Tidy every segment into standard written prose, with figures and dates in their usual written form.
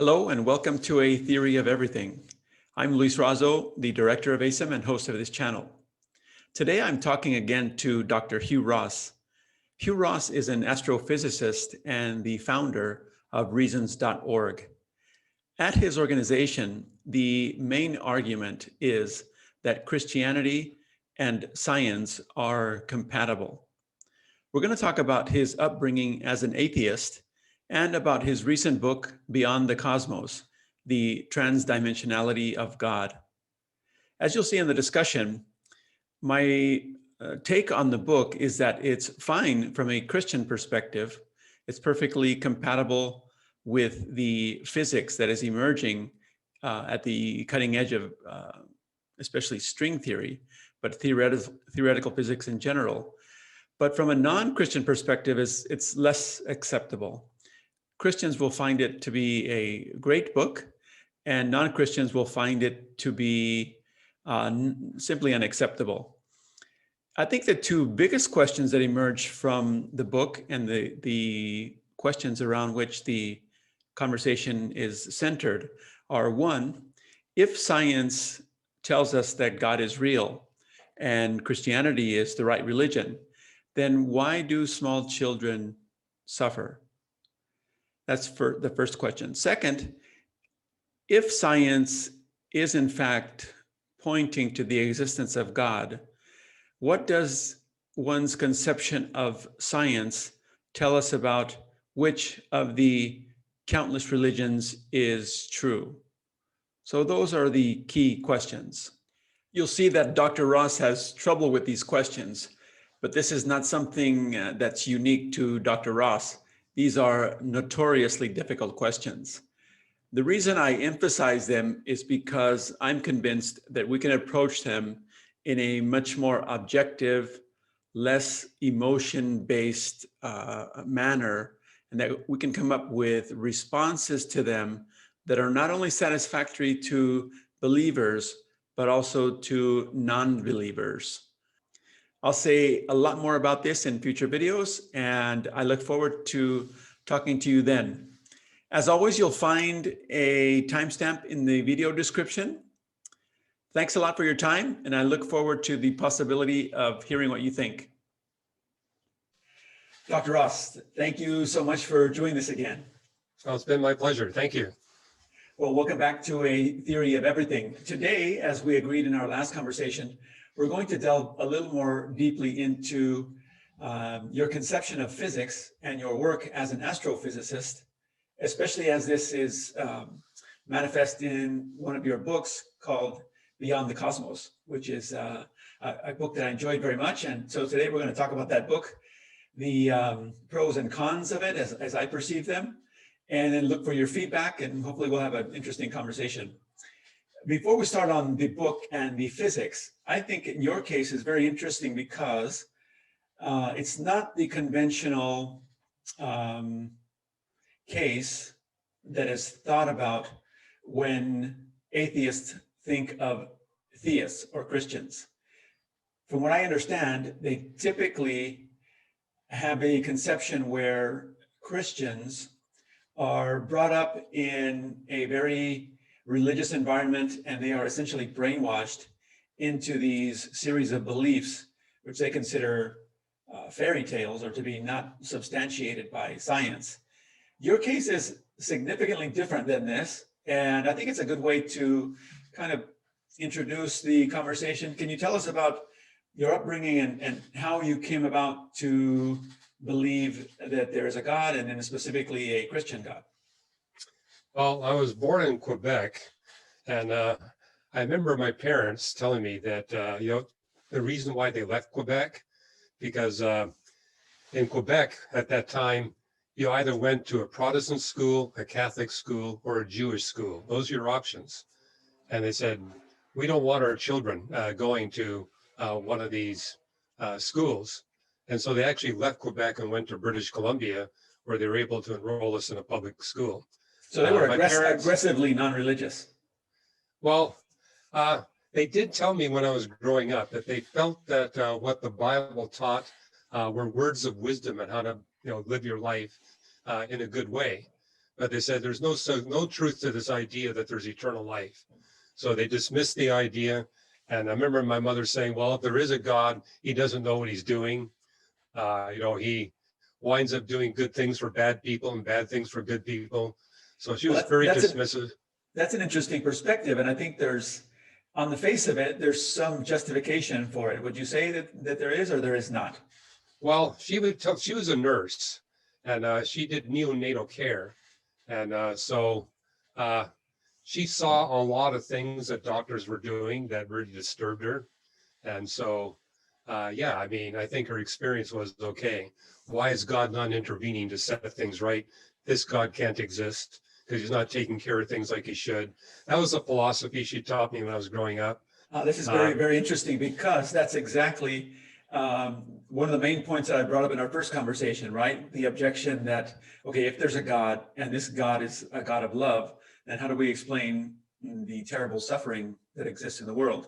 Hello and welcome to A Theory of Everything. I'm Luis Razo, the director of EISM and host of this channel. Today I'm talking again to Dr. Hugh Ross. Hugh Ross is an astrophysicist and the founder of reasons.org. At his organization, the main argument is that Christianity and science are compatible. We're going to talk about his upbringing as an atheist and about his recent book, Beyond the Cosmos, the Transdimensionality of God. As you'll see in the discussion, my take on the book is that it's fine from a Christian perspective. It's perfectly compatible with the physics that is emerging at the cutting edge of especially string theory, but theoretical physics in general. But from a non-Christian perspective, it's less acceptable. Christians will find it to be a great book, and non-Christians will find it to be simply unacceptable. I think the two biggest questions that emerge from the book and the questions around which the conversation is centered are: one, if science tells us that God is real and Christianity is the right religion, then why do small children suffer? That's for the first question. Second, if science is in fact pointing to the existence of God, what does one's conception of science tell us about which of the countless religions is true? So those are the key questions. You'll see that Dr. Ross has trouble with these questions, but this is not something that's unique to Dr. Ross. These are notoriously difficult questions. The reason I emphasize them is because I'm convinced that we can approach them in a much more objective, less emotion-based manner, and that we can come up with responses to them that are not only satisfactory to believers, but also to non-believers. I'll say a lot more about this in future videos, and I look forward to talking to you then. As always, you'll find a timestamp in the video description. Thanks a lot for your time, and I look forward to the possibility of hearing what you think. Dr. Ross, thank you so much for doing this again. Well, it's been my pleasure. Thank you. Well, welcome back to A Theory of Everything. Today, as we agreed in our last conversation, we're going to delve a little more deeply into your conception of physics and your work as an astrophysicist, especially as this is manifest in one of your books called Beyond the Cosmos, which is a book that I enjoyed very much. And so today we're going to talk about that book, the pros and cons of it as I perceive them, and then look for your feedback, and hopefully we'll have an interesting conversation. Before we start on the book and the physics, I think in your case is very interesting because it's not the conventional case that is thought about when atheists think of theists or Christians. From what I understand, they typically have a conception where Christians are brought up in a very religious environment, and they are essentially brainwashed into these series of beliefs, which they consider fairy tales or to be not substantiated by science. Your case is significantly different than this, and I think it's a good way to kind of introduce the conversation. Can you tell us about your upbringing and how you came about to believe that there is a God, and then specifically a Christian God? Well, I was born in Quebec, and I remember my parents telling me that, the reason why they left Quebec, because in Quebec at that time, you either went to a Protestant school, a Catholic school, or a Jewish school. Those are your options. And they said, we don't want our children going to one of these schools. And so they actually left Quebec and went to British Columbia, where they were able to enroll us in a public school. So they were aggressively non-religious. Well, they did tell me when I was growing up that they felt that what the Bible taught were words of wisdom and how to live your life in a good way. but they said there's no truth to this idea that there's eternal life. So they dismissed the idea. And I remember my mother saying, well, if there is a God, he doesn't know what he's doing. He winds up doing good things for bad people and bad things for good people. So she was very dismissive. That's an interesting perspective. And I think there's, on the face of it, there's some justification for it. Would you say that there is or there is not? Well, she was a nurse, and she did neonatal care. And so she saw a lot of things that doctors were doing that really disturbed her. And so, I think her experience was, okay, why is God not intervening to set things right? This God can't exist because he's not taking care of things like he should. That was a philosophy she taught me when I was growing up. This is very, very interesting, because that's exactly one of the main points that I brought up in our first conversation, right? The objection that, okay, if there's a God and this God is a God of love, then how do we explain the terrible suffering that exists in the world?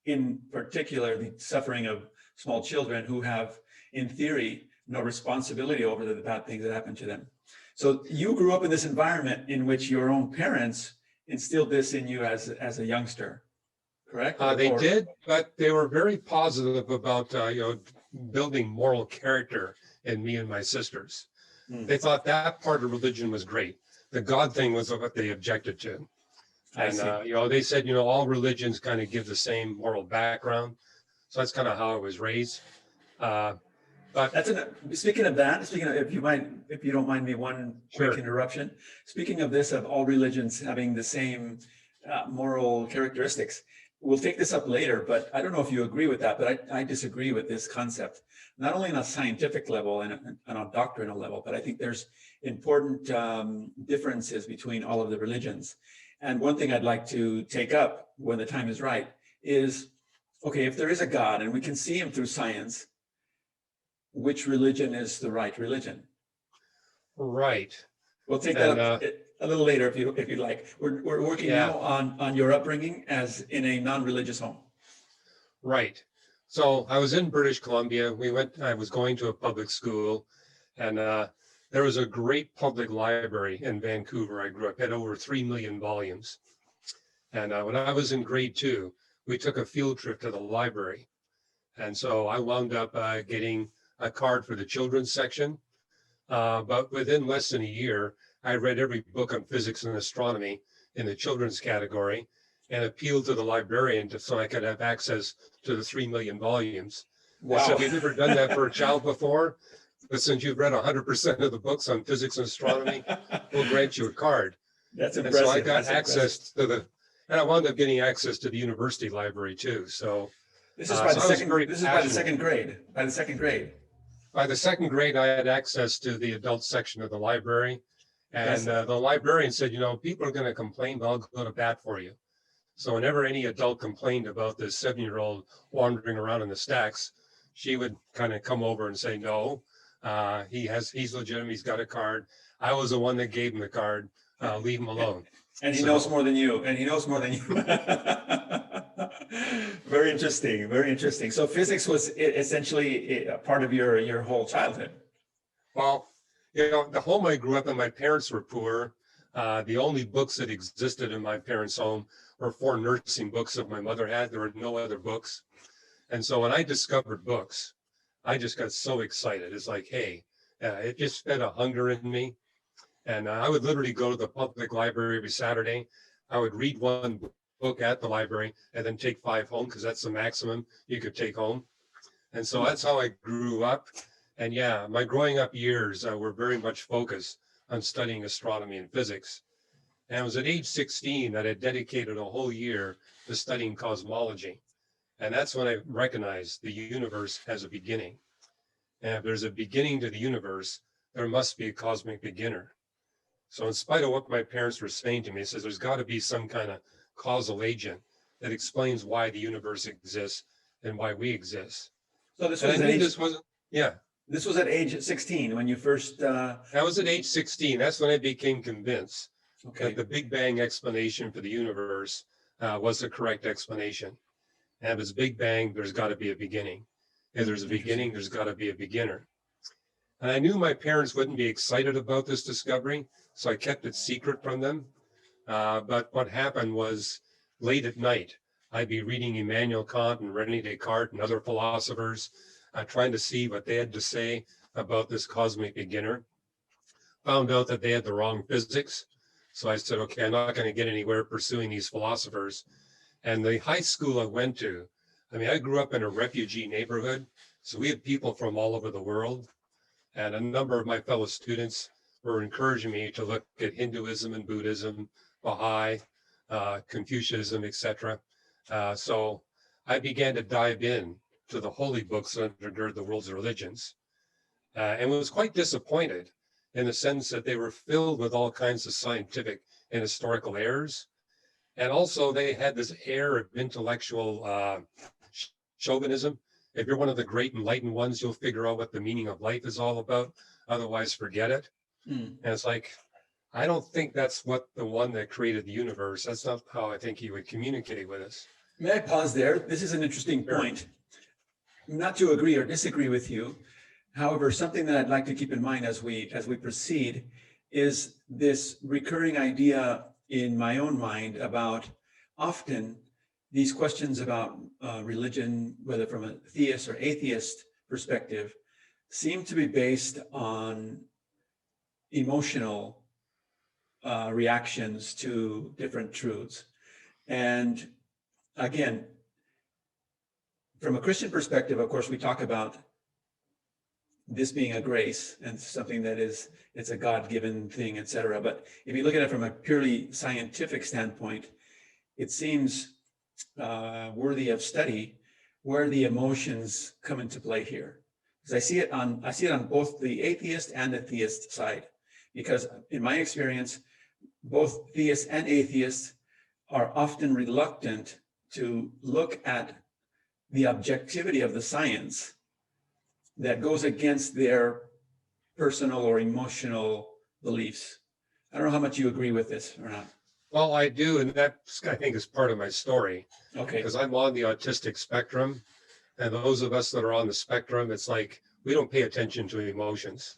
In particular, the suffering of small children who have, in theory, no responsibility over the bad things that happen to them. So you grew up in this environment in which your own parents instilled this in you as a youngster, correct? They did, but they were very positive about building moral character in me and my sisters. They thought that part of religion was great. The God thing was what they objected to. And they said, all religions kind of give the same moral background. So that's kind of how I was raised. But speaking of, if you don't mind me one quick interruption. Speaking of this, of all religions having the same moral characteristics, we'll take this up later, but I don't know if you agree with that, but I disagree with this concept, not only on a scientific level and on a doctrinal level, but I think there's important differences between all of the religions. And one thing I'd like to take up when the time is right is, okay, if there is a God and we can see him through science, which religion is the right religion? Right. We'll take that up a little later if you'd like. We're working now on your upbringing as in a non-religious home. Right. So I was in British Columbia. I was going to a public school, and there was a great public library in Vancouver. I grew up, had over 3 million volumes. And when I was in grade 2, we took a field trip to the library. And so I wound up getting a card for the children's section. But within less than a year, I read every book on physics and astronomy in the children's category and appealed to the librarian so I could have access to the 3 million volumes. Wow. I said, we've never done that for a child before, but since you've read 100% of the books on physics and astronomy, we'll grant you a card. That's impressive. And so I got access to and I wound up getting access to the university library too. So this is by the second grade. By the second grade. By the second grade, I had access to the adult section of the library. And the librarian said, people are going to complain, but I'll go to bat for you. So whenever any adult complained about this 7-year-old wandering around in the stacks, she would kind of come over and say, no, he's legitimate. He's got a card. I was the one that gave him the card. Leave him alone. And he knows more than you. Very interesting. Very interesting. So physics was essentially a part of your whole childhood. Well, the home I grew up in, my parents were poor. The only books that existed in my parents' home were 4 nursing books that my mother had. There were no other books. And so when I discovered books, I just got so excited. It's like, hey, it just fed a hunger in me. And I would literally go to the public library every Saturday. I would read one book at the library and then take 5 home because that's the maximum you could take home. And so that's how I grew up. And my growing up years were very much focused on studying astronomy and physics. And it was at age 16 that I dedicated a whole year to studying cosmology. And that's when I recognized the universe has a beginning. And if there's a beginning to the universe, there must be a cosmic beginner. So in spite of what my parents were saying to me, it says there's got to be some kind of causal agent that explains why the universe exists and why we exist. So this was at age 16 when you first. That was at age 16. That's when I became convinced that the Big Bang explanation for the universe was the correct explanation. And if it's Big Bang, there's got to be a beginning. If there's a beginning, there's got to be a beginner. And I knew my parents wouldn't be excited about this discovery, so I kept it secret from them. But what happened was late at night, I'd be reading Immanuel Kant and René Descartes and other philosophers, trying to see what they had to say about this cosmic beginner. Found out that they had the wrong physics. So I said, okay, I'm not going to get anywhere pursuing these philosophers. And the high school I went to, I mean, I grew up in a refugee neighborhood. So we had people from all over the world. And a number of my fellow students were encouraging me to look at Hinduism and Buddhism, Baha'i, Confucianism, etc. So I began to dive in to the holy books that undergird the world's religions, and was quite disappointed in the sense that they were filled with all kinds of scientific and historical errors. And also they had this air of intellectual chauvinism. If you're one of the great enlightened ones, you'll figure out what the meaning of life is all about. Otherwise, forget it. And it's like, I don't think that's what the one that created the universe, that's not how I think he would communicate with us. May I pause there? This is an interesting point. Not to agree or disagree with you. However, something that I'd like to keep in mind as we proceed is this recurring idea in my own mind about often these questions about religion, whether from a theist or atheist perspective, seem to be based on emotional reactions to different truths. And again, from a Christian perspective, of course, we talk about this being a grace and something that is, it's a God-given thing, etc. But if you look at it from a purely scientific standpoint, it seems worthy of study where the emotions come into play here. Because I see it on both the atheist and the theist side. Because in my experience, both theists and atheists are often reluctant to look at the objectivity of the science that goes against their personal or emotional beliefs. I don't know how much you agree with this or not. Well, I do, and that I think is part of my story. Okay. Because I'm on the autistic spectrum, and those of us that are on the spectrum, it's like we don't pay attention to emotions.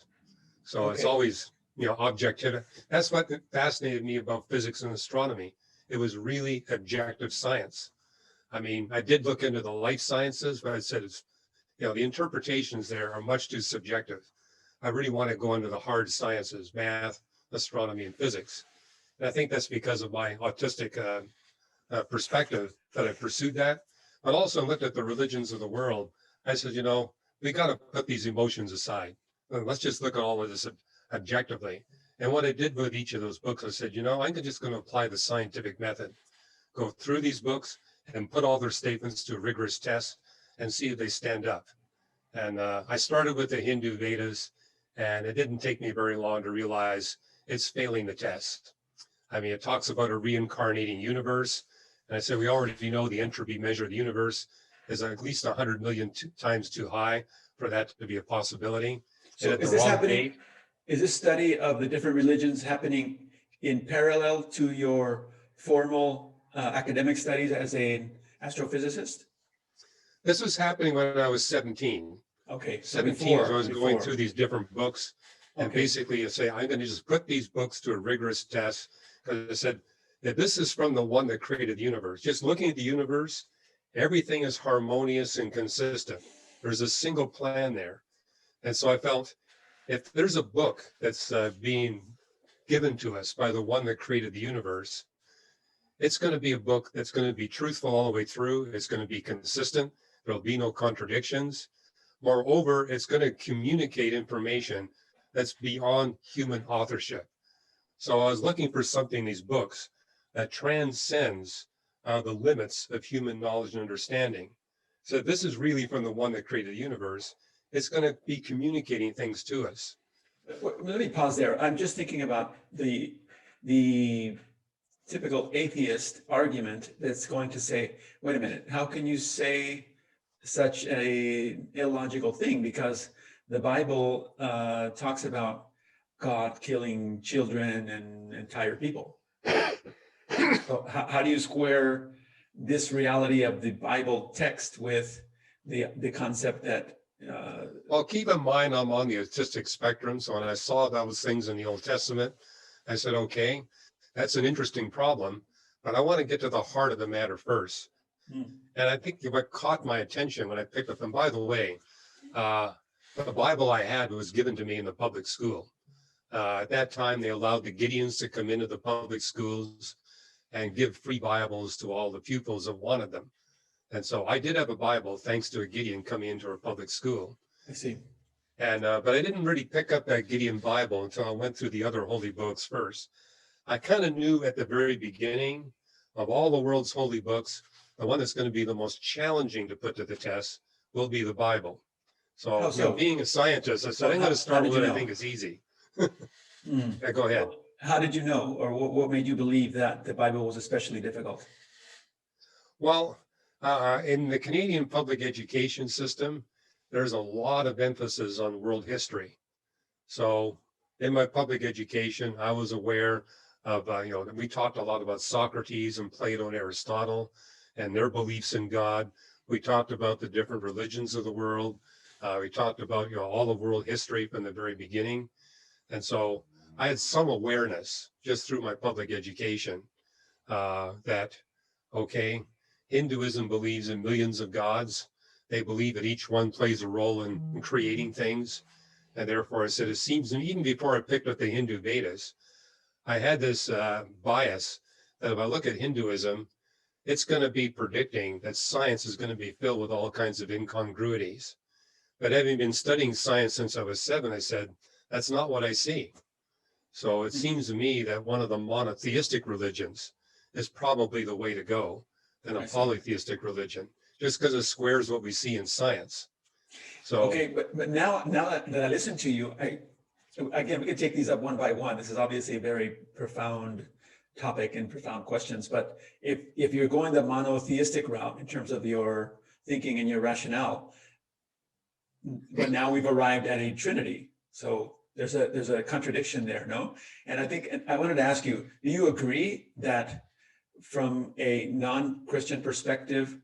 So It's always, objective. That's what fascinated me about physics and astronomy. It was really objective science. I mean, I did look into the life sciences, but I said it's, the interpretations there are much too subjective. I really want to go into the hard sciences, math, astronomy, and physics. And I think that's because of my autistic perspective that I pursued that, but also looked at the religions of the world. I said, we got to put these emotions aside. Let's just look at all of this objectively. And what I did with each of those books, I said, I'm just going to apply the scientific method, go through these books and put all their statements to a rigorous test and see if they stand up. And I started with the Hindu Vedas, and it didn't take me very long to realize it's failing the test. I mean, it talks about a reincarnating universe. And I said, we already know the entropy measure of the universe is at least 100 million times too high for that to be a possibility. So is this happening? Is this study of the different religions happening in parallel to your formal academic studies as an astrophysicist? This was happening when I was 17. Okay. So 17, I was going through these different books. And basically, I say, I'm going to just put these books to a rigorous test. Because I said that this is from the one that created the universe. Just looking at the universe, everything is harmonious and consistent. There's a single plan there. And so I felt if there's a book that's being given to us by the one that created the universe, it's going to be a book that's going to be truthful all the way through. It's going to be consistent. There'll be no contradictions. Moreover, it's going to communicate information that's beyond human authorship. So I was looking for something in these books that transcends the limits of human knowledge and understanding. So this is really from the one that created the universe. It's going to be communicating things to us. Let me pause there. I'm just thinking about the typical atheist argument that's going to say, wait a minute, how can you say such an illogical thing? Because the Bible talks about God killing children and entire people. So how do you square this reality of the Bible text with the concept that Well, keep in mind, I'm on the autistic spectrum. So when I saw those things in the Old Testament, I said, okay, that's an interesting problem, but I want to get to the heart of the matter first. Mm. And I think what caught my attention when I picked up, and by the way, the Bible I had was given to me in the public school. At that time, they allowed the Gideons to come into the public schools and give free Bibles to all the pupils that wanted them. And so I did have a Bible thanks to a Gideon coming into our public school. I see. And but I didn't really pick up that Gideon Bible until I went through the other holy books first. I kind of knew at the very beginning of all the world's holy books, the one that's going to be the most challenging to put to the test will be the Bible. So, How so? being a scientist, I said, Well, I'm going to start with what I know? think is easy. Mm. Yeah, go ahead. How did you know, or what made you believe that the Bible was especially difficult? Well, in the Canadian public education system, there's a lot of emphasis on world history. So in my public education, I was aware of, we talked a lot about Socrates and Plato and Aristotle and their beliefs in God. We talked about the different religions of the world. We talked about, all of world history from the very beginning. And so I had some awareness just through my public education that, okay, Hinduism believes in millions of gods. They believe that each one plays a role in creating things. And therefore, I said, it seems to me, even before I picked up the Hindu Vedas, I had this bias that if I look at Hinduism, it's going to be predicting that science is going to be filled with all kinds of incongruities. But having been studying science since I was 7, I said, that's not what I see. So it seems to me that one of the monotheistic religions is probably the way to go than a polytheistic religion, just because it squares what we see in science. So Okay, but now that I listen to you, again, we can take these up one by one. This is obviously a very profound topic and profound questions. But if you're going the monotheistic route in terms of your thinking and your rationale, but now we've arrived at a Trinity. So there's a contradiction there, no? And I wanted to ask you, do you agree that from a non-Christian perspective,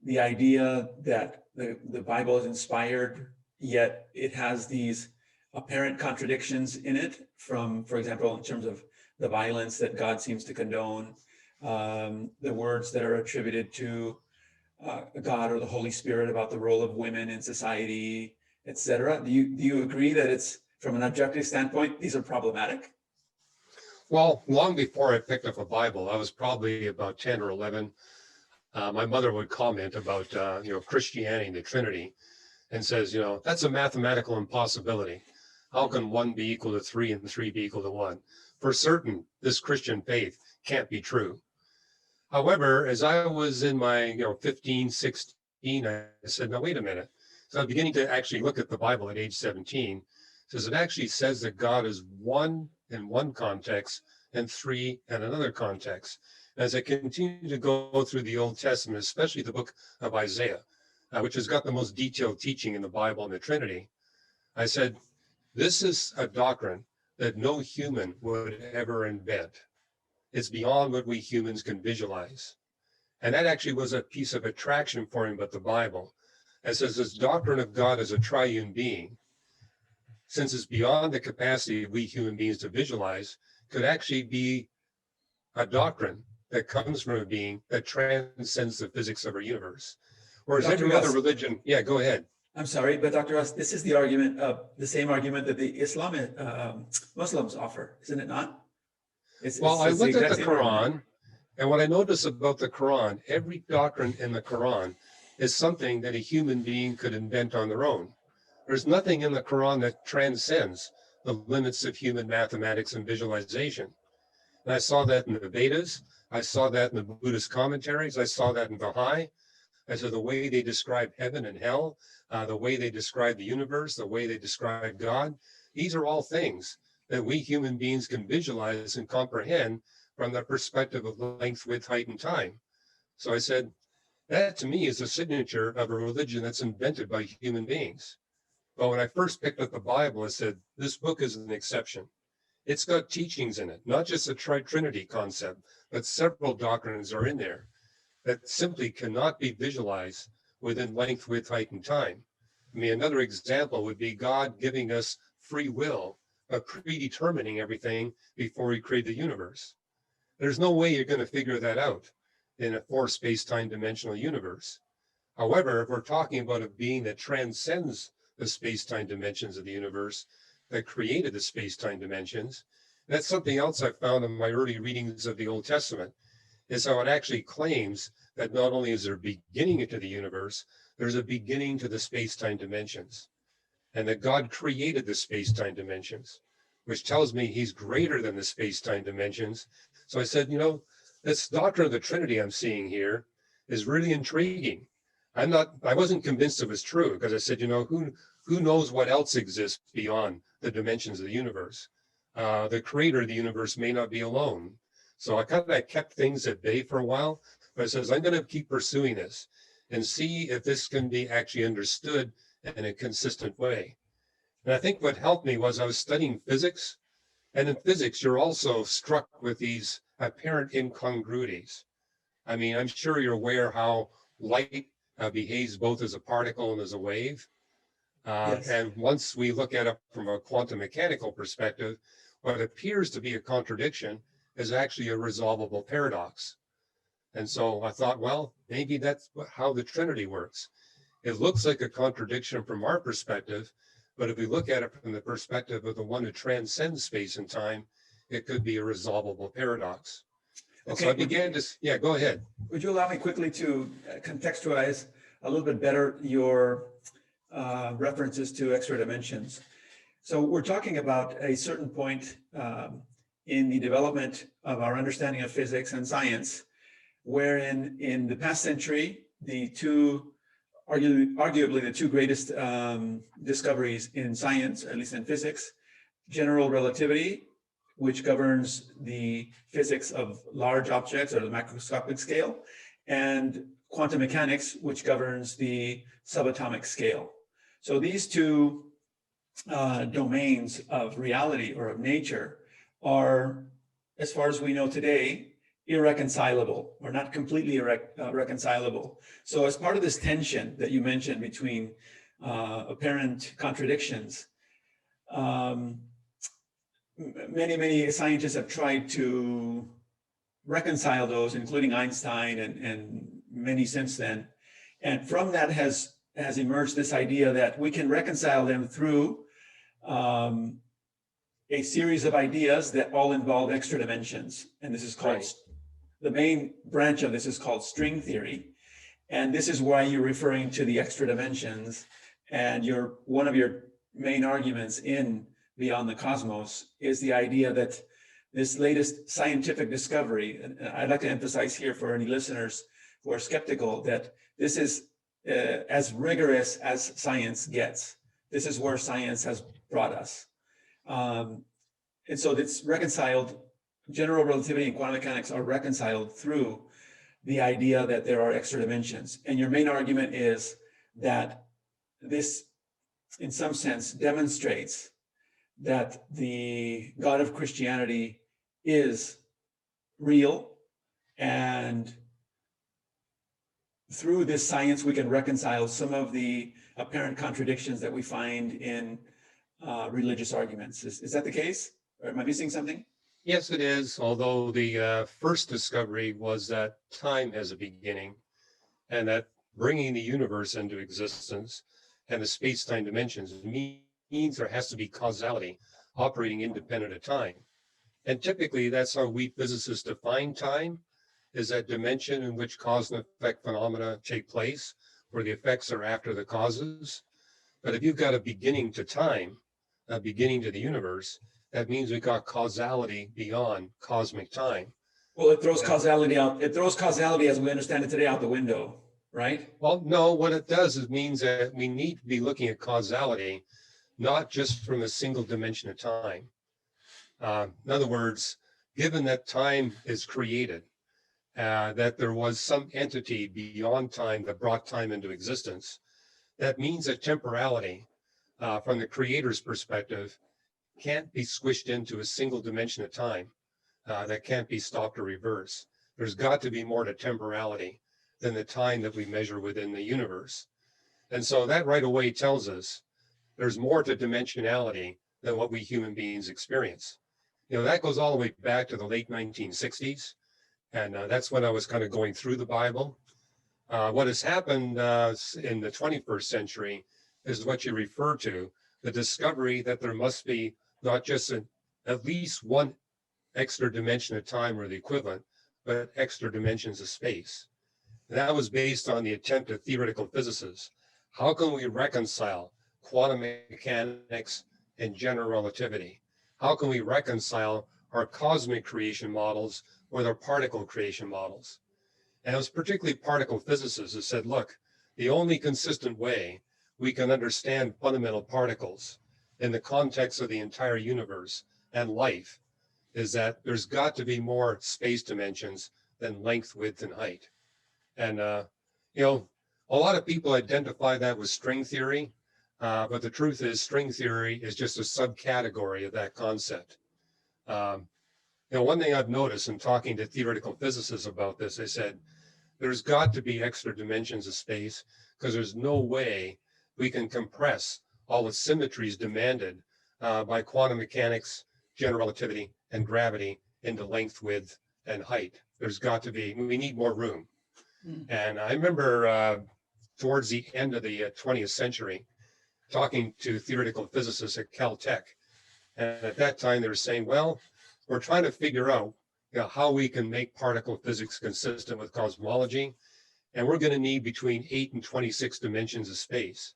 the idea that the Bible is inspired, yet it has these apparent contradictions in it from, for example, in terms of the violence that God seems to condone, the words that are attributed to God or the Holy Spirit about the role of women in society, etc. Do you agree that it's, from an objective standpoint, these are problematic? well, long before I picked up a Bible, I was probably about 10 or 11. My mother would comment about, Christianity and the Trinity and says, that's a mathematical impossibility. How can 1 be equal to 3 and 3 be equal to 1? For certain, this Christian faith can't be true. However, as I was in my, 15, 16, I said, no, wait a minute. So I'm beginning to actually look at the Bible at age 17. It says, it actually says that God is 1 in one context and 3 in another context. As I continue to go through the Old Testament, especially the book of Isaiah, which has got the most detailed teaching in the Bible and the Trinity, I said, this is a doctrine that no human would ever invent. It's beyond what we humans can visualize. And that actually was a piece of attraction for him about the Bible. It says this doctrine of God as a triune being, since it's beyond the capacity of we human beings to visualize, could actually be a doctrine that comes from a being that transcends the physics of our universe. Whereas Dr. every other Ross, religion, yeah, go ahead. I'm sorry, but Dr. Ross, this is the argument, the same argument that the Islamic Muslims offer, isn't it not? Well, I looked at the same argument. Quran, and what I noticed about the Quran, every doctrine in the Quran is something that a human being could invent on their own. There's nothing in the Quran that transcends the limits of human mathematics and visualization. And I saw that in the Vedas. I saw that in the Buddhist commentaries. I saw that in Baha'i. I saw the way they describe heaven and hell, the way they describe the universe, the way they describe God. These are all things that we human beings can visualize and comprehend from the perspective of length, width, height, and time. So I said, that to me is a signature of a religion that's invented by human beings. But when I first picked up the Bible, I said, this book is an exception. It's got teachings in it, not just a Trinity concept, but several doctrines are in there that simply cannot be visualized within length, width, height, and time. I mean, another example would be God giving us free will, but predetermining everything before he created the universe. There's no way you're going to figure that out in a four space-time dimensional universe. However, if we're talking about a being that transcends the space-time dimensions of the universe, that created the space-time dimensions, that's something else I found in my early readings of the Old Testament, is how it actually claims that not only is there a beginning into the universe, there's a beginning to the space-time dimensions, and that God created the space-time dimensions, which tells me he's greater than the space-time dimensions. So I said, this doctrine of the Trinity I'm seeing here is really intriguing. I wasn't convinced it was true, because I said, who knows what else exists beyond the dimensions of the universe? The creator of the universe may not be alone. So I kind of kept things at bay for a while, but I says, I'm going to keep pursuing this and see if this can be actually understood in a consistent way. And I think what helped me was I was studying physics, and in physics, you're also struck with these apparent incongruities. I mean, I'm sure you're aware how light behaves both as a particle and as a wave. Yes. And once we look at it from a quantum mechanical perspective, what appears to be a contradiction is actually a resolvable paradox. And so I thought, well, maybe that's how the Trinity works. It looks like a contradiction from our perspective, but if we look at it from the perspective of the one who transcends space and time, it could be a resolvable paradox. And Okay, so I began to, go ahead. Would you allow me quickly to contextualize a little bit better your references to extra dimensions? So we're talking about a certain point in the development of our understanding of physics and science, wherein in the past century, arguably the two greatest discoveries in science, at least in physics, general relativity, which governs the physics of large objects or the macroscopic scale, and quantum mechanics, which governs the subatomic scale. So these two domains of reality or of nature are, as far as we know today, irreconcilable or not completely reconcilable. So as part of this tension that you mentioned between apparent contradictions, many scientists have tried to reconcile those, including Einstein and many since then. And from that has emerged this idea that we can reconcile them through a series of ideas that all involve extra dimensions. And this is called, the main branch of this is called string theory. And this is why you're referring to the extra dimensions. And one of your main arguments in Beyond the Cosmos is the idea that this latest scientific discovery, and I'd like to emphasize here for any listeners who are skeptical, that this is as rigorous as science gets. This is where science has brought us. And so it's reconciled, general relativity and quantum mechanics are reconciled through the idea that there are extra dimensions. And your main argument is that this, in some sense, demonstrates that the God of Christianity is real, and through this science we can reconcile some of the apparent contradictions that we find in religious arguments. Is that the case? Or am I missing something? Yes, it is. Although the first discovery was that time has a beginning, and that bringing the universe into existence and the space-time dimensions means there has to be causality operating independent of time. And typically that's how we physicists define time, is that dimension in which cause and effect phenomena take place, where the effects are after the causes. But if you've got a beginning to time, a beginning to the universe, that means we've got causality beyond cosmic time. Well, it throws causality out. It throws causality as we understand it today out the window, right? Well, no, what it does is means that we need to be looking at causality, not just from a single dimension of time. In other words, given that time is created, that there was some entity beyond time that brought time into existence, that means that temporality, from the creator's perspective, can't be squished into a single dimension of time that can't be stopped or reversed. There's got to be more to temporality than the time that we measure within the universe. And so that right away tells us there's more to dimensionality than what we human beings experience. That goes all the way back to the late 1960s. And that's when I was kind of going through the Bible. What has happened in the 21st century is what you refer to, the discovery that there must be not just at least one extra dimension of time or the equivalent, but extra dimensions of space. And that was based on the attempt of theoretical physicists. How can we reconcile quantum mechanics and general relativity? How can we reconcile our cosmic creation models with our particle creation models? And it was particularly particle physicists who said, look, the only consistent way we can understand fundamental particles in the context of the entire universe and life is that there's got to be more space dimensions than length, width, and height. And, a lot of people identify that with string theory, but the truth is string theory is just a subcategory of that concept. One thing I've noticed in talking to theoretical physicists about this, they said, there's got to be extra dimensions of space because there's no way we can compress all the symmetries demanded by quantum mechanics, general relativity, and gravity into length, width, and height. There's got to be, we need more room. And I remember towards the end of the 20th century, talking to theoretical physicists at Caltech. And at that time, they were saying, well, we're trying to figure out how we can make particle physics consistent with cosmology. And we're going to need between 8 and 26 dimensions of space.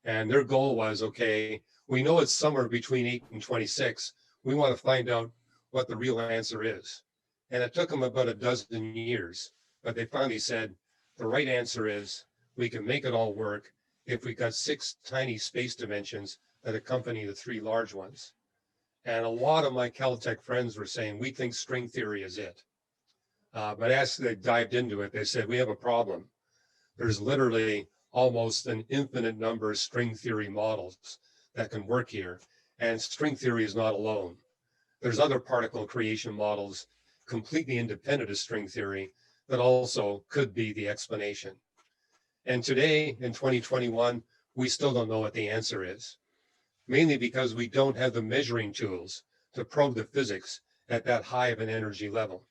And their goal was, okay, we know it's somewhere between 8 and 26. We want to find out what the real answer is. And it took them about a dozen years. But they finally said, the right answer is we can make it all work if we got 6 tiny space dimensions that accompany the 3 large ones. And a lot of my Caltech friends were saying, we think string theory is it. But as they dived into it, they said, we have a problem. There's literally almost an infinite number of string theory models that can work here. And string theory is not alone. There's other particle creation models completely independent of string theory that also could be the explanation. And today, in 2021, we still don't know what the answer is, mainly because we don't have the measuring tools to probe the physics at that high of an energy level.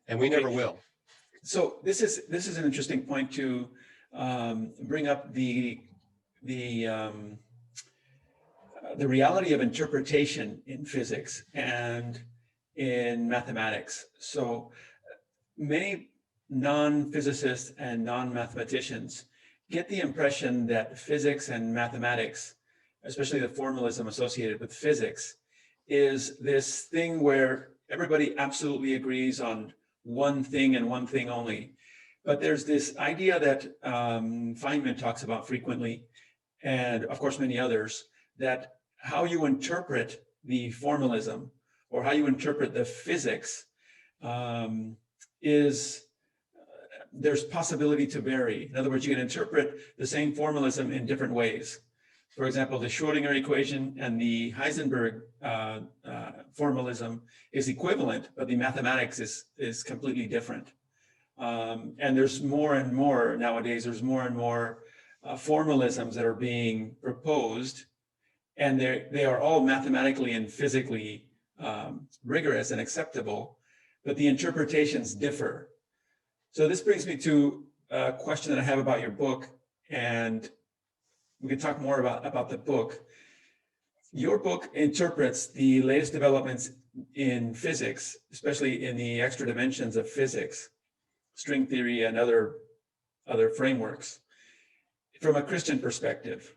And we never will. So this is an interesting point to bring up the reality of interpretation in physics and in mathematics. So many non-physicists and non-mathematicians get the impression that physics and mathematics, especially the formalism associated with physics, is this thing where everybody absolutely agrees on one thing and one thing only. But there's this idea that Feynman talks about frequently, and of course many others, that how you interpret the formalism or how you interpret the physics there's possibility to vary. In other words, you can interpret the same formalism in different ways. For example, the Schrodinger equation and the Heisenberg formalism is equivalent, but the mathematics is completely different. And there's more and more nowadays, there's more and more formalisms that are being proposed, and they are all mathematically and physically rigorous and acceptable, but the interpretations differ. So this brings me to a question that I have about your book, and we can talk more about the book. Your book interprets the latest developments in physics, especially in the extra dimensions of physics, string theory and other frameworks, from a Christian perspective.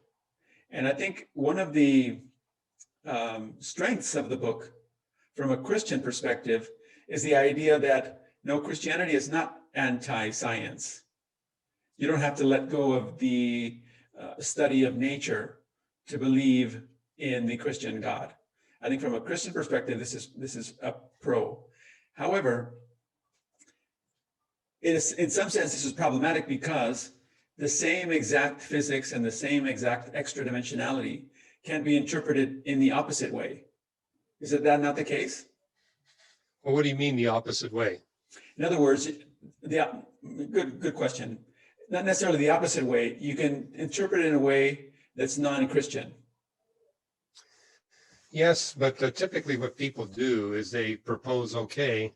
And I think one of the strengths of the book from a Christian perspective is the idea that no, Christianity is not anti-science. You don't have to let go of the study of nature to believe in the Christian God. I think from a Christian perspective, this is a pro. However, in some sense, this is problematic because the same exact physics and the same exact extra dimensionality can be interpreted in the opposite way. Is that not the case? Well, what do you mean the opposite way? In other words, good question. not necessarily the opposite way. You can interpret it in a way that's non-Christian. Yes, but typically what people do is they propose, okay,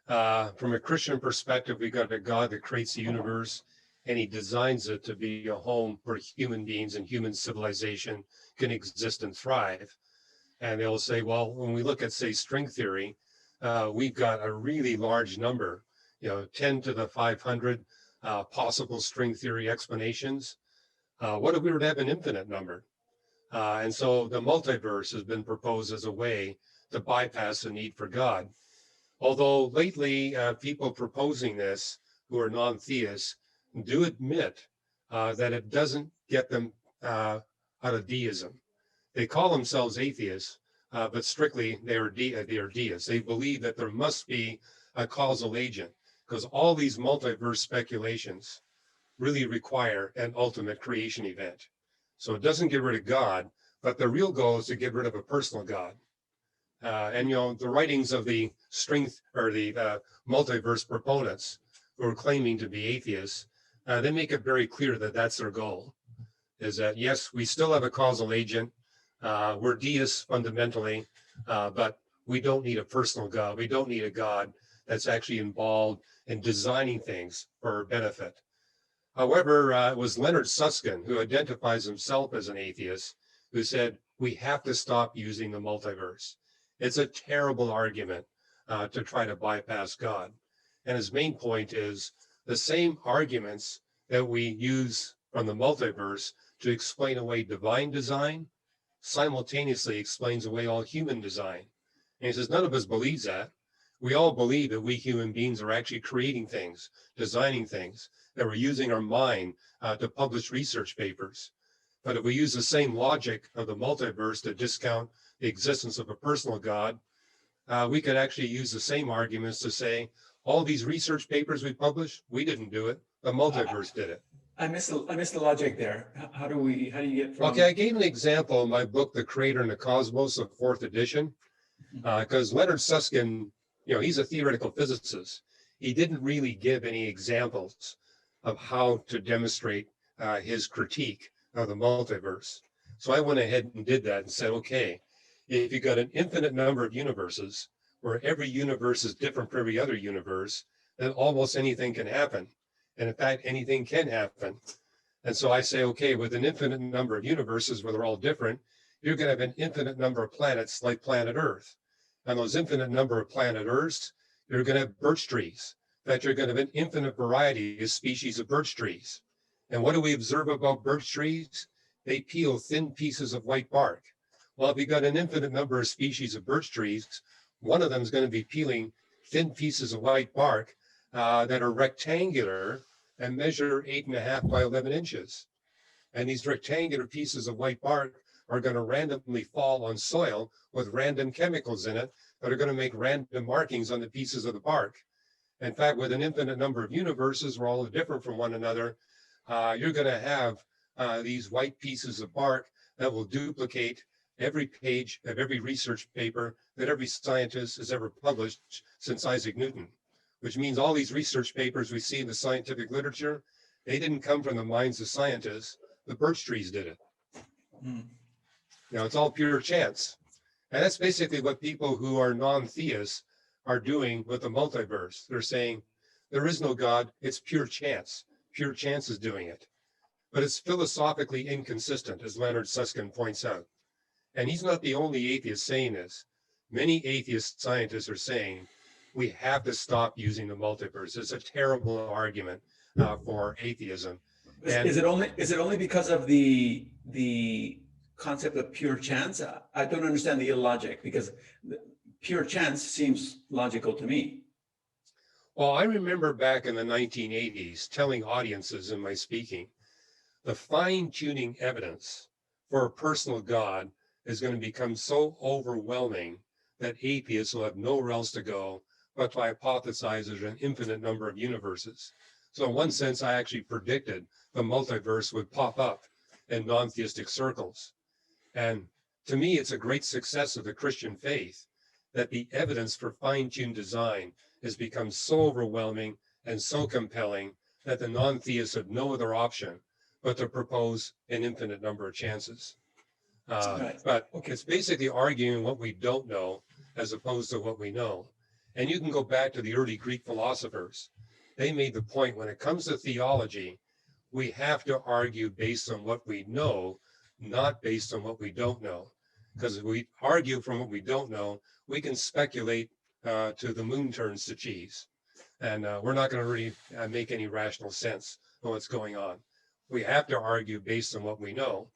from a Christian perspective, we got a God that creates the universe and he designs it to be a home where human beings and human civilization can exist and thrive. And they'll say, well, when we look at, say, string theory, we've got a really large number, 10 to the 500 possible string theory explanations. What if we were to have an infinite number? And so the multiverse has been proposed as a way to bypass the need for God. Although lately, people proposing this who are non-theists do admit that it doesn't get them out of deism. They call themselves atheists, but strictly they are deists. They believe that there must be a causal agent because all these multiverse speculations really require an ultimate creation event. So it doesn't get rid of God, but the real goal is to get rid of a personal God. And the writings of the multiverse proponents who are claiming to be atheists, they make it very clear that that's their goal, is that, yes, we still have a causal agent. We're deists fundamentally, but we don't need a personal God. We don't need a God that's actually involved in designing things for our benefit. However, it was Leonard Susskind, who identifies himself as an atheist, who said, we have to stop using the multiverse. It's a terrible argument to try to bypass God. And his main point is the same arguments that we use from the multiverse to explain away divine design simultaneously explains away all human design. And he says, none of us believes that. We all believe that we human beings are actually creating things, designing things, that we're using our mind to publish research papers. But if we use the same logic of the multiverse to discount the existence of a personal God, we could actually use the same arguments to say, all these research papers we publish, we didn't do it, the multiverse did it. I missed the logic there. How do you get from? Okay, I gave an example in my book, The Creator and the Cosmos, the 4th edition, because Leonard Susskind, he's a theoretical physicist. He didn't really give any examples of how to demonstrate his critique of the multiverse. So I went ahead and did that and said, okay, if you've got an infinite number of universes where every universe is different from every other universe, then almost anything can happen. And in fact, anything can happen. And so I say, okay, with an infinite number of universes where they're all different, you're going to have an infinite number of planets like planet Earth. And those infinite number of planet Earths, you're going to have birch trees. In fact, you're going to have an infinite variety of species of birch trees. And what do we observe about birch trees? They peel thin pieces of white bark. Well, if you've got an infinite number of species of birch trees, one of them is going to be peeling thin pieces of white bark that are rectangular and measure 8.5 by 11 inches. And these rectangular pieces of white bark are going to randomly fall on soil with random chemicals in it that are going to make random markings on the pieces of the bark. In fact, with an infinite number of universes, where all are different from one another, you're going to have these white pieces of bark that will duplicate every page of every research paper that every scientist has ever published since Isaac Newton, which means all these research papers we see in the scientific literature, they didn't come from the minds of scientists. The birch trees did it. It's all pure chance. And that's basically what people who are non-theists are doing with the multiverse. They're saying, there is no God, it's pure chance. Pure chance is doing it. But it's philosophically inconsistent, as Leonard Susskind points out. And he's not the only atheist saying this. Many atheist scientists are saying, we have to stop using the multiverse. It's a terrible argument for atheism. Is it only because of the concept of pure chance? I don't understand the illogic, because pure chance seems logical to me. Well, I remember back in the 1980s telling audiences in my speaking, the fine-tuning evidence for a personal God is going to become so overwhelming that atheists will have nowhere else to go but to hypothesize there's an infinite number of universes. So in one sense, I actually predicted the multiverse would pop up in non-theistic circles. And to me, it's a great success of the Christian faith that the evidence for fine-tuned design has become so overwhelming and so compelling that the non-theists have no other option but to propose an infinite number of chances. Right. But Okay. it's basically arguing what we don't know as opposed to what we know. And you can go back to the early Greek philosophers. They made the point when it comes to theology, we have to argue based on what we know, not based on what we don't know. Because if we argue from what we don't know, we can speculate to the moon turns to cheese. And we're not going to really make any rational sense of what's going on. We have to argue based on what we know.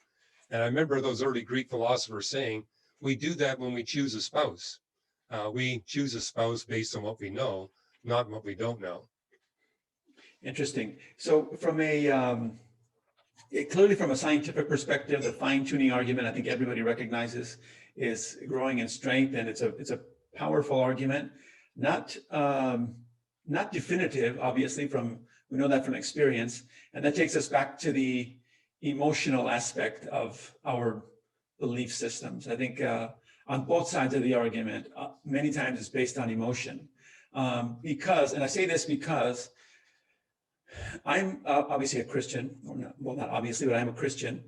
And I remember those early Greek philosophers saying, we do that when we choose a spouse. We choose a spouse based on what we know, not what we don't know. Interesting. So from clearly from a scientific perspective, the fine-tuning argument, I think everybody recognizes, is growing in strength, and it's a powerful argument. Not definitive, obviously, we know that from experience. And that takes us back to the emotional aspect of our belief systems. I think on both sides of the argument, many times it's based on emotion. Because, and I say this because I'm obviously a Christian, well, not obviously, but I'm a Christian.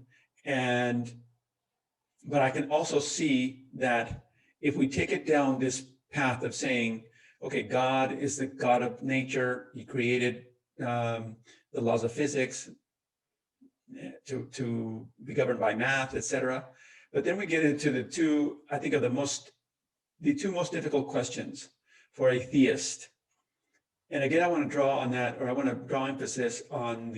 But I can also see that if we take it down this path of saying, okay, God is the God of nature. He created the laws of physics to be governed by math, etc. But then we get into the two most difficult questions for a theist. And again, I want to draw on that, or I want to draw emphasis on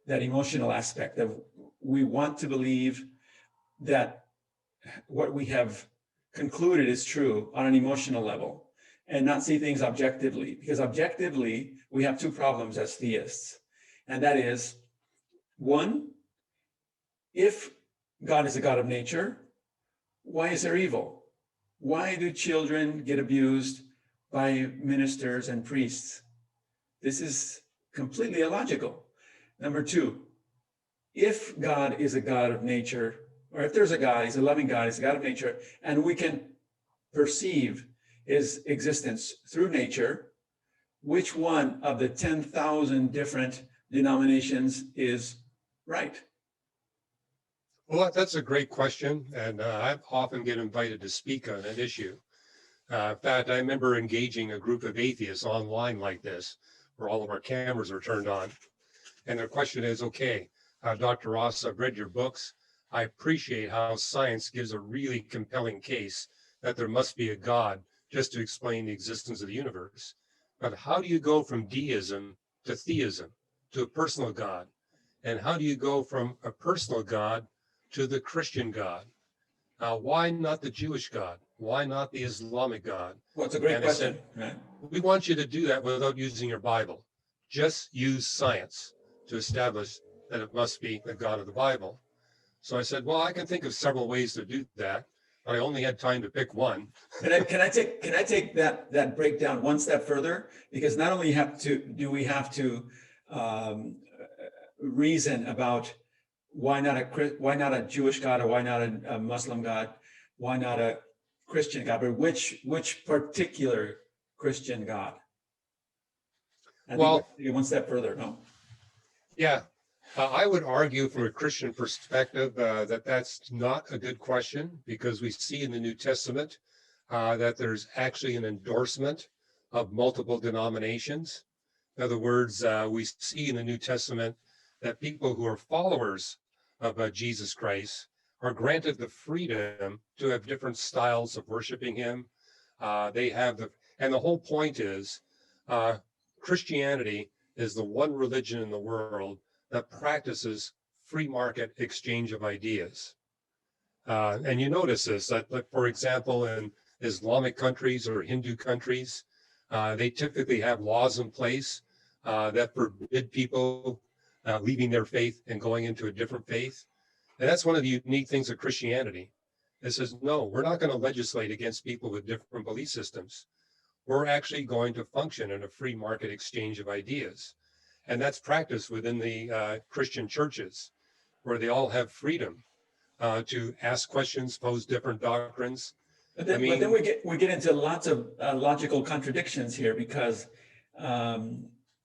that emotional aspect of we want to believe that what we have concluded is true on an emotional level and not see things objectively, because objectively we have two problems as theists. And that is, one, if God is a God of nature, why is there evil? Why do children get abused by ministers and priests? This is completely illogical. Number two, if God is a God of nature, or if there's a God, he's a loving God, he's a God of nature, and we can perceive his existence through nature, which one of the 10,000 different denominations is right? Well, that's a great question. And I often get invited to speak on that issue. In fact, I remember engaging a group of atheists online like this, where all of our cameras are turned on. And the question is, okay, Dr. Ross, I've read your books. I appreciate how science gives a really compelling case that there must be a God just to explain the existence of the universe. But how do you go from deism to theism, to a personal God? And how do you go from a personal God to the Christian God? Why not the Jewish God? Why not the Islamic God? Well, it's a great question, right? We want you to do that without using your Bible. Just use science to establish that it must be the God of the Bible. So I said, well, I can think of several ways to do that, but I only had time to pick one. Can I take that breakdown one step further? Because not only do we have to reason about why not a Jewish God, or why not a Muslim God, why not a Christian God, but which particular Christian God? I think one step further, no? Yeah, I would argue from a Christian perspective that that's not a good question, because we see in the New Testament that there's actually an endorsement of multiple denominations. In other words, we see in the New Testament that people who are followers of Jesus Christ are granted the freedom to have different styles of worshiping him. And the whole point is Christianity is the one religion in the world that practices free market exchange of ideas. And you notice this, that, for example, in Islamic countries or Hindu countries, they typically have laws in place that forbid people leaving their faith and going into a different faith. And that's one of the unique things of Christianity. It says, no, we're not going to legislate against people with different belief systems. We're actually going to function in a free market exchange of ideas. And that's practiced within the Christian churches, where they all have freedom to ask questions, pose different doctrines. But then we get into lots of logical contradictions here, because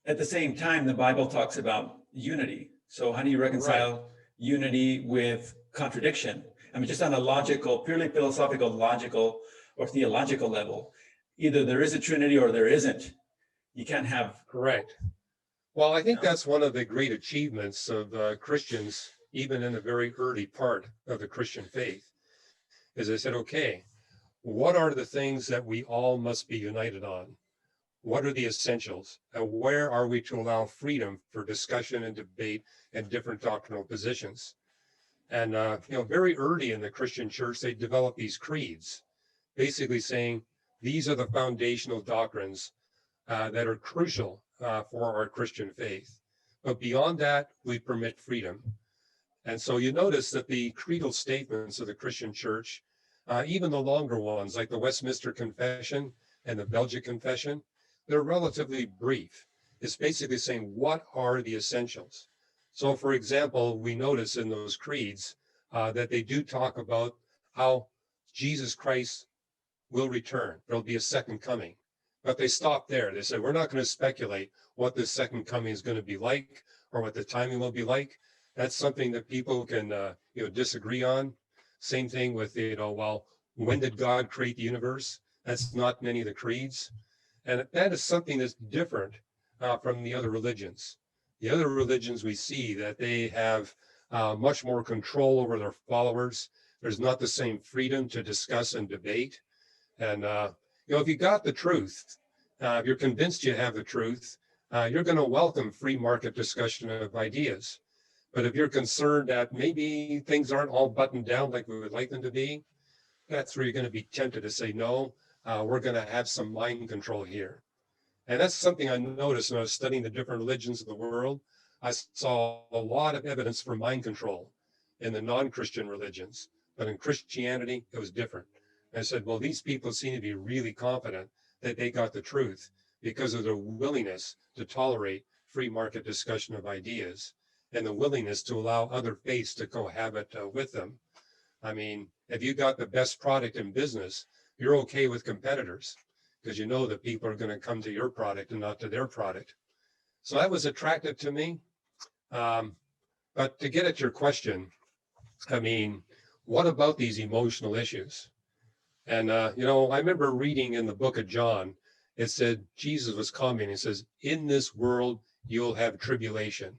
at the same time, the Bible talks about unity. So how do you reconcile unity with contradiction? I mean, just on a logical, purely philosophical, logical, or theological level, either there is a Trinity or there isn't. You can't have. Correct. Well, I think that's one of the great achievements of Christians, even in the very early part of the Christian faith, is they said, okay, what are the things that we all must be united on? What are the essentials? And where are we to allow freedom for discussion and debate and different doctrinal positions? And, very early in the Christian church, they developed these creeds, basically saying, these are the foundational doctrines that are crucial for our Christian faith. But beyond that, we permit freedom. And so you notice that the creedal statements of the Christian church, even the longer ones like the Westminster Confession and the Belgic Confession, they're relatively brief. It's basically saying, what are the essentials? So for example, we notice in those creeds that they do talk about how Jesus Christ will return. There'll be a second coming. But they stop there. They said, we're not going to speculate what the second coming is going to be like or what the timing will be like. That's something that people can, disagree on. Same thing with, well, when did God create the universe? That's not many of the creeds. And that is something that's different from the other religions. The other religions, we see that they have much more control over their followers. There's not the same freedom to discuss and debate. And, if you got the truth, if you're convinced you have the truth, you're going to welcome free market discussion of ideas. But if you're concerned that maybe things aren't all buttoned down like we would like them to be, that's where you're going to be tempted to say, no, we're going to have some mind control here. And that's something I noticed when I was studying the different religions of the world. I saw a lot of evidence for mind control in the non-Christian religions, but in Christianity, it was different. I said, well, these people seem to be really confident that they got the truth because of their willingness to tolerate free market discussion of ideas and the willingness to allow other faiths to cohabit with them. I mean, if you got the best product in business, you're okay with competitors because you know that people are going to come to your product and not to their product. So that was attractive to me. But to get at your question, I mean, what about these emotional issues? And, I remember reading in the book of John, it said Jesus was commenting. It says, in this world, you'll have tribulation,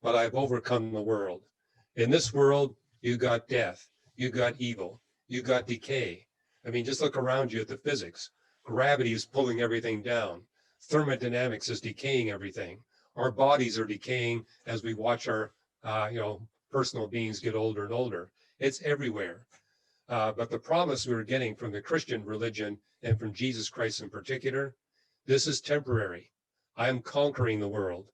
but I've overcome the world. In this world, you got death, you got evil, you got decay. I mean, just look around you at the physics. Gravity is pulling everything down. Thermodynamics is decaying everything. Our bodies are decaying as we watch our, personal beings get older and older. It's everywhere. But the promise we were getting from the Christian religion and from Jesus Christ in particular, this is temporary. I am conquering the world.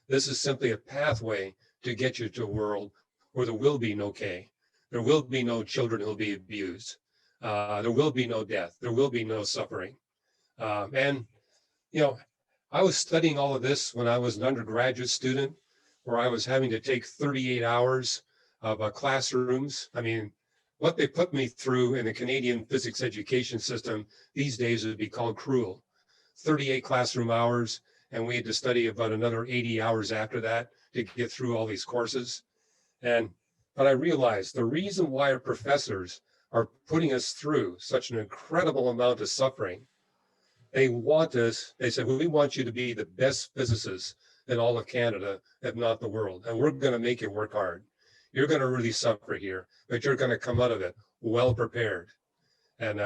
This is simply a pathway to get you to a world where there will be no decay. There will be no children who will be abused. There will be no death. There will be no suffering. I was studying all of this when I was an undergraduate student, where I was having to take 38 hours of classrooms. I mean, what they put me through in the Canadian physics education system these days would be called cruel. 38 classroom hours, and we had to study about another 80 hours after that to get through all these courses. But I realized the reason why our professors are putting us through such an incredible amount of suffering, they said, we want you to be the best physicists in all of Canada, if not the world, and we're going to make you work hard. You're going to really suffer here, but you're going to come out of it well prepared. And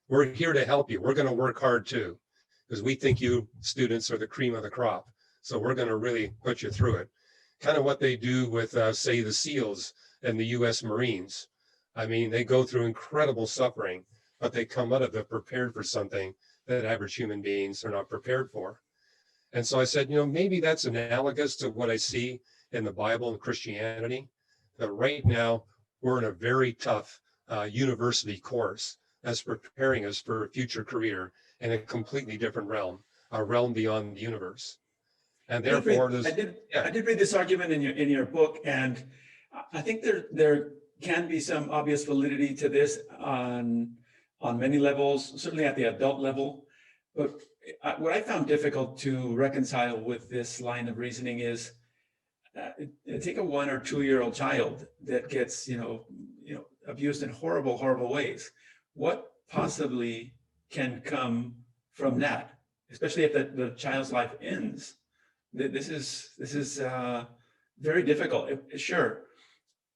we're here to help you. We're going to work hard too, because we think you students are the cream of the crop. So we're going to really put you through it. Kind of what they do with, say, the SEALs and the U.S. Marines. I mean, they go through incredible suffering, but they come out of it prepared for something that average human beings are not prepared for. And so I said, maybe that's analogous to what I see in the Bible and Christianity. That right now we're in a very tough university course that's preparing us for a future career in a completely different realm, a realm beyond the universe. And therefore, I did read this argument in your book, and I think there can be some obvious validity to this on many levels, certainly at the adult level. But what I found difficult to reconcile with this line of reasoning is take a 1 or 2-year-old child that gets, abused in horrible, horrible ways. What possibly can come from that, especially if the child's life ends? This is very difficult. Sure,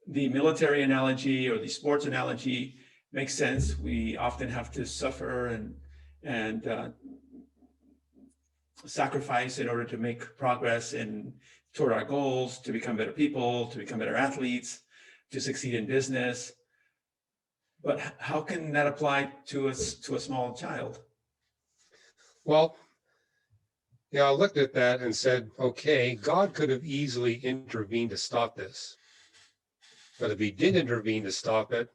the military analogy or the sports analogy makes sense. We often have to suffer and sacrifice in order to make progress toward our goals, to become better people, to become better athletes, to succeed in business. But how can that apply to a small child? Well, I looked at that and said, okay, God could have easily intervened to stop this. But if he did intervene to stop it,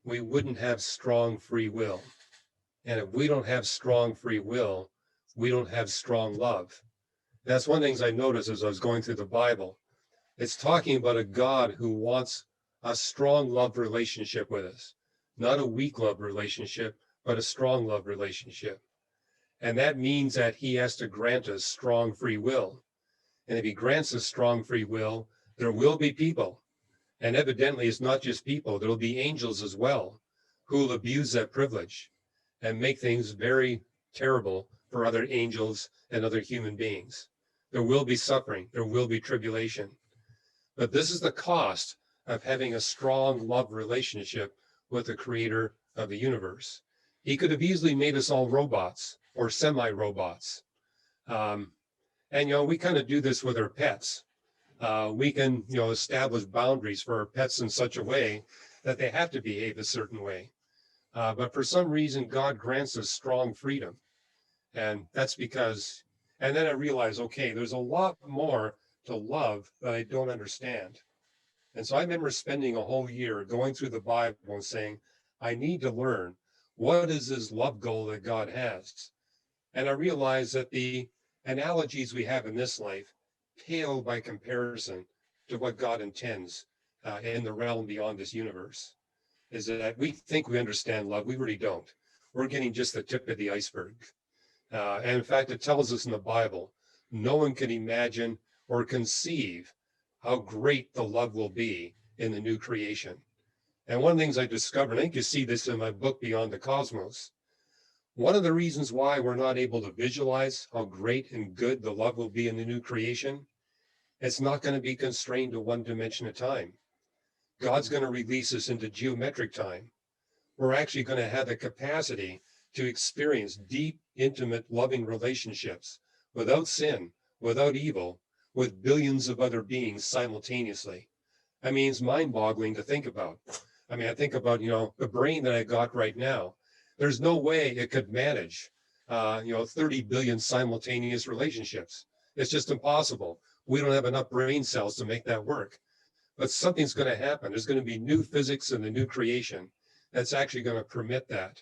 we wouldn't have strong free will. And if we don't have strong free will, we don't have strong love. That's one of the things I noticed as I was going through the Bible. It's talking about a God who wants a strong love relationship with us, not a weak love relationship, but a strong love relationship. And that means that he has to grant us strong free will. And if he grants us strong free will, there will be people. And evidently, it's not just people, there'll be angels as well who will abuse that privilege and make things very terrible for other angels and other human beings. There will be suffering, there will be tribulation. But this is the cost of having a strong love relationship with the creator of the universe. He could have easily made us all robots or semi-robots. And, we kind of do this with our pets. We can, establish boundaries for our pets in such a way that they have to behave a certain way. But for some reason, God grants us strong freedom. And that's because, and then I realized, okay, there's a lot more to love that I don't understand. And so I remember spending a whole year going through the Bible and saying, I need to learn, what is this love goal that God has? And I realized that the analogies we have in this life pale by comparison to what God intends in the realm beyond this universe. Is that we think we understand love, we really don't. We're getting just the tip of the iceberg. And in fact, it tells us in the Bible, no one can imagine or conceive how great the love will be in the new creation. And one of the things I discovered, I think you see this in my book, Beyond the Cosmos, one of the reasons why we're not able to visualize how great and good the love will be in the new creation, it's not going to be constrained to one dimension at a time. God's going to release us into geometric time. We're actually going to have the capacity to experience deep, intimate, loving relationships without sin, without evil, with billions of other beings simultaneously. I mean, it's mind-boggling to think about. I mean, I think about, the brain that I got right now. There's no way it could manage, 30 billion simultaneous relationships. It's just impossible. We don't have enough brain cells to make that work. But something's going to happen. There's going to be new physics in the new creation that's actually going to permit that.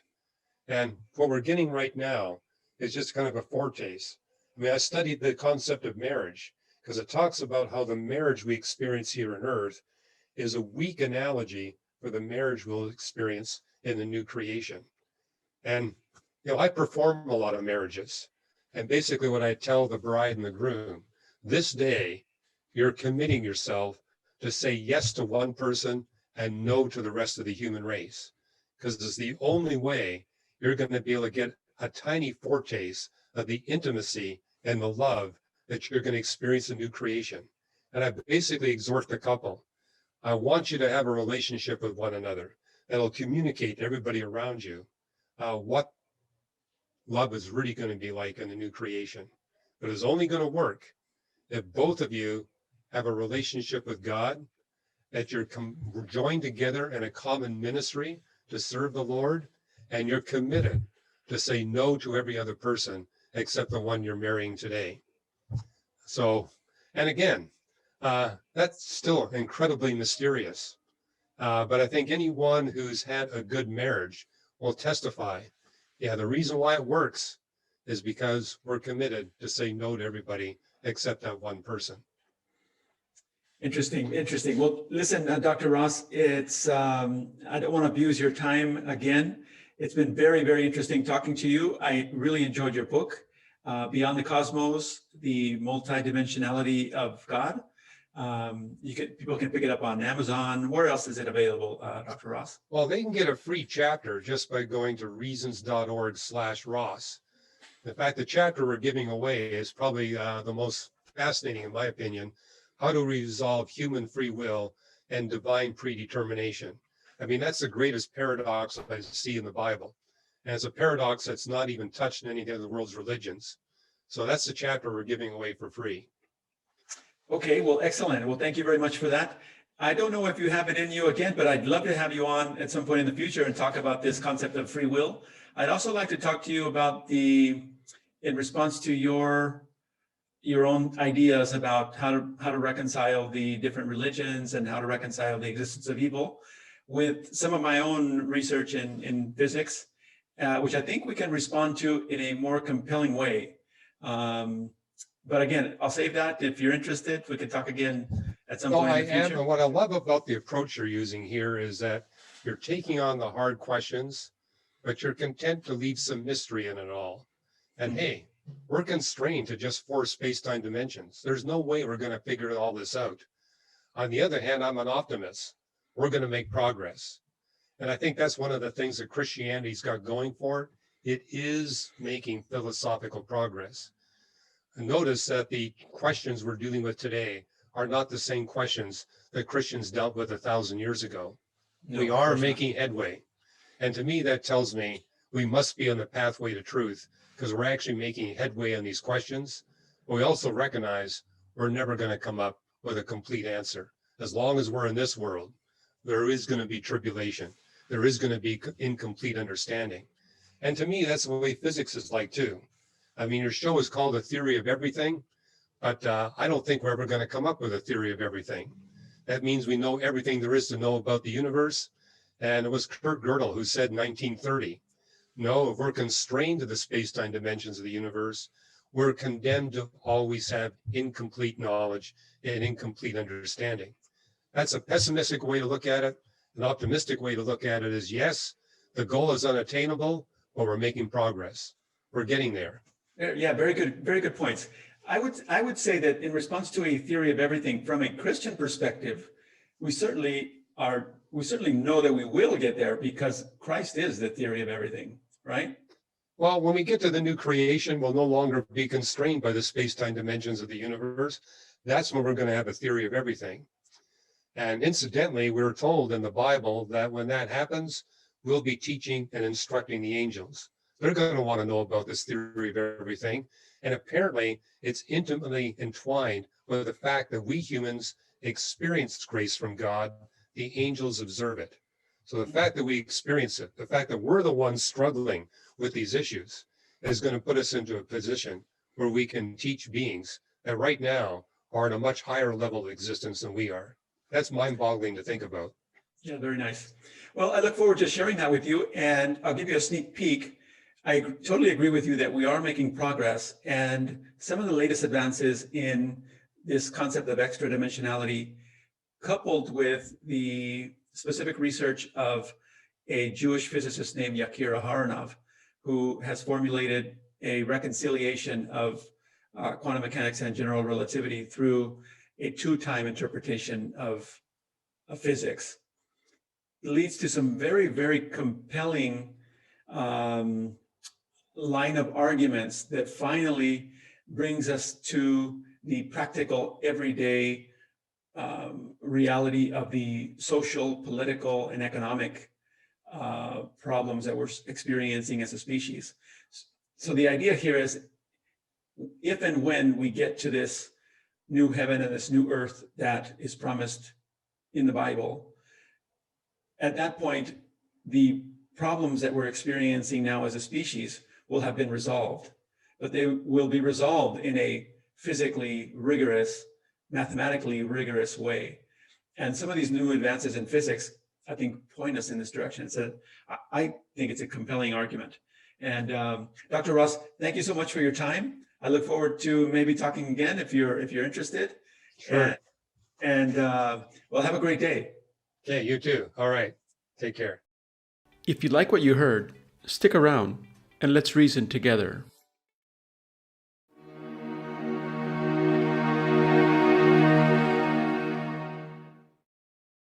And what we're getting right now is just kind of a foretaste. I mean, I studied the concept of marriage because it talks about how the marriage we experience here on earth is a weak analogy for the marriage we'll experience in the new creation. And, I perform a lot of marriages. And basically what I tell the bride and the groom, this day, you're committing yourself to say yes to one person and no to the rest of the human race. Because it's the only way you're going to be able to get a tiny foretaste of the intimacy and the love that you're going to experience in new creation. And I basically exhort the couple, I want you to have a relationship with one another that'll communicate to everybody around you what love is really going to be like in the new creation. But it's only going to work if both of you have a relationship with God, that you're joined together in a common ministry to serve the Lord, and you're committed to say no to every other person except the one you're marrying today. So, and again, that's still incredibly mysterious. But I think anyone who's had a good marriage will testify, the reason why it works is because we're committed to say no to everybody except that one person. Interesting. Well, listen, Dr. Ross, it's I don't want to abuse your time again. It's been very, very interesting talking to you. I really enjoyed your book. Beyond the Cosmos, the multidimensionality of God. People can pick it up on Amazon. Where else is it available, Dr. Ross? Well, they can get a free chapter just by going to reasons.org/Ross. In fact, the chapter we're giving away is probably the most fascinating, in my opinion, how to resolve human free will and divine predetermination. I mean, that's the greatest paradox I see in the Bible. And it's a paradox that's not even touched in any of the world's religions. So that's the chapter we're giving away for free. Okay, well, excellent. Well, thank you very much for that. I don't know if you have it in you again, but I'd love to have you on at some point in the future and talk about this concept of free will. I'd also like to talk to you about in response to your own ideas about how to reconcile the different religions and how to reconcile the existence of evil with some of my own research in physics, which I think we can respond to in a more compelling way. But again, I'll save that. If you're interested, we can talk again at some point in the future. And what I love about the approach you're using here is that you're taking on the hard questions, but you're content to leave some mystery in it all. And hey, we're constrained to just 4 space-time dimensions. There's no way we're going to figure all this out. On the other hand, I'm an optimist. We're going to make progress. And I think that's one of the things that Christianity's got going for it. It is making philosophical progress. And notice that the questions we're dealing with today are not the same questions that Christians dealt with 1,000 years ago. No, we are making headway. And to me, that tells me we must be on the pathway to truth, because we're actually making headway on these questions. But we also recognize we're never going to come up with a complete answer. As long as we're in this world, there is going to be tribulation. There is going to be incomplete understanding. And to me, that's the way physics is like too. I mean, your show is called A Theory of Everything, but I don't think we're ever going to come up with a theory of everything. That means we know everything there is to know about the universe. And it was Kurt Gödel who said in 1930, no, if we're constrained to the space-time dimensions of the universe, we're condemned to always have incomplete knowledge and incomplete understanding. That's a pessimistic way to look at it. An optimistic way to look at it is, yes, the goal is unattainable, but we're making progress. We're getting there. Yeah, very good points. I would say that in response to a theory of everything, from a Christian perspective, we certainly know that we will get there because Christ is the theory of everything, right? Well, when we get to the new creation, we'll no longer be constrained by the space-time dimensions of the universe. That's when we're going to have a theory of everything. And incidentally, we're told in the Bible that when that happens, we'll be teaching and instructing the angels. They're going to want to know about this theory of everything. And apparently, it's intimately entwined with the fact that we humans experience grace from God. The angels observe it. So the fact that we experience it, the fact that we're the ones struggling with these issues, is going to put us into a position where we can teach beings that right now are at a much higher level of existence than we are. That's mind-boggling to think about. Yeah, very nice. Well, I look forward to sharing that with you, and I'll give you a sneak peek. I totally agree with you that we are making progress, and some of the latest advances in this concept of extra dimensionality, coupled with the specific research of a Jewish physicist named Yakir Aharanov, who has formulated a reconciliation of quantum mechanics and general relativity through a 2-time interpretation of physics, leads to some very, very compelling line of arguments that finally brings us to the practical, everyday reality of the social, political, and economic problems that we're experiencing as a species. So the idea here is, if and when we get to this new heaven and this new earth that is promised in the Bible, at that point, the problems that we're experiencing now as a species will have been resolved, but they will be resolved in a physically rigorous, mathematically rigorous way. And some of these new advances in physics, I think, point us in this direction. So I think it's a compelling argument. And Dr. Ross, thank you so much for your time. I look forward to maybe talking again if you're interested. Sure. And well, have a great day. Okay, you too. All right. Take care. If you like what you heard, stick around and let's reason together.